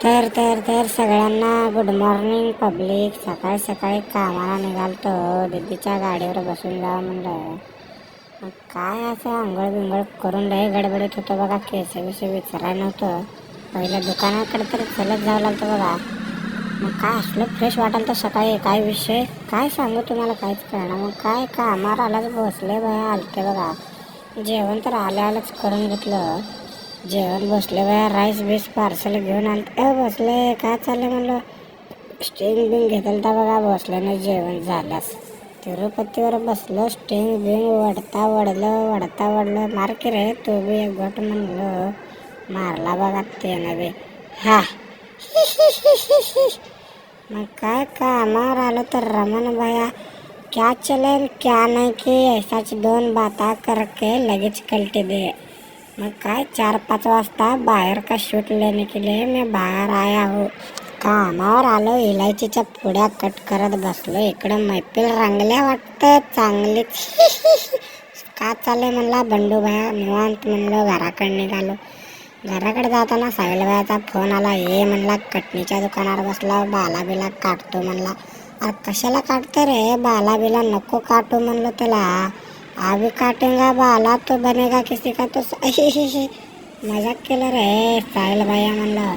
तर सगळ्यांना good morning public. सकाळी सकाळी कामाला निघालतो, दीदीच्या गाडीवर बसून जावं म्हणलं. मग काय असं आंघोळ बिंघोळ करून लय गडबडीत होतं बघा. केस विचारायला नव्हतं. पहिलं दुकानाकडे तर चलत जावं लागतं बघा. मग काय असलं फ्रेश वाटाल तर सकाळी. काय विषय काय सांगू तुम्हाला, काहीच कळणार. मग काय कामावर आलाच बसले बाया आलते बघा. जेवण तर आल्याच करून घेतलं. जेवण बसले बाया, राईस बीस पार्सल घेऊन आले. बसले काय चाललंय म्हणलं. स्टिंग बिंग घेतलं तर बघा बसल्यानं जेवण झाल्यास. तिरुपतीवर बसलो, स्टिंग बिंग वडता वडलं. मार की रे तो बी एक घोट म्हणलं. मारला बघा त्यानं बी. हा मग काय कामावर आलो तर रमन भैया क्या चले क्या नहीं की ऐसाच दोन बाता करके लगेच कल्टी दे. मग काय 4-5 वाजता बाहेर का शूट लेने के लिए मैं बाहेर आया हूँ. कामावर आलो, इलायचीच्या पुड्या कट करत बसलो. इकडं मैफिल रंगल्या वाटतं चांगलीच. का चाललंय म्हणला बंडू भाया. निवांत म्हणलो घराकडे निघालो. घराकडे जाताना साहिल भायाचा फोन आला. ये म्हणला कटणीच्या दुकानावर बसला, बाला बिला काटतो म्हणला. अरे कशाला काटतो रे बाला बिला. नको काटू म्हणलो त्याला. अभी काटेंगा बाला तो बनेगा किसी का तो. मजाक केलं रे साहिल भैया म्हणलं.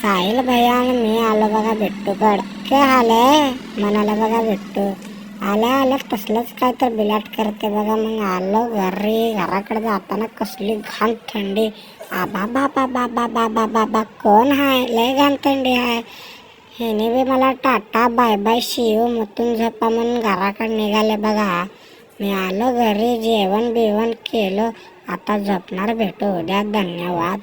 साहिल भैया आणि मी आलो बघा भेट्टूकड. काय हाल आहे म्हणाला बघा भेट्टू. आल्या तसलंच काय तर बिलाट करते बघा. मग आलो घरी. घराकडे जाताना कसली घाण थंडी. आबा बाबा बाबा बाबा बाबा कोण हाय. लय घाण थंडी आहे. हिने बी मला टाटा बाय बाय शिव मुतून झोपा म्हणून घराकडे निघाले बघा. मी आलो घरी, जेवण बिवण केलं. आता झोपणार. भेटू उद्या. धन्यवाद.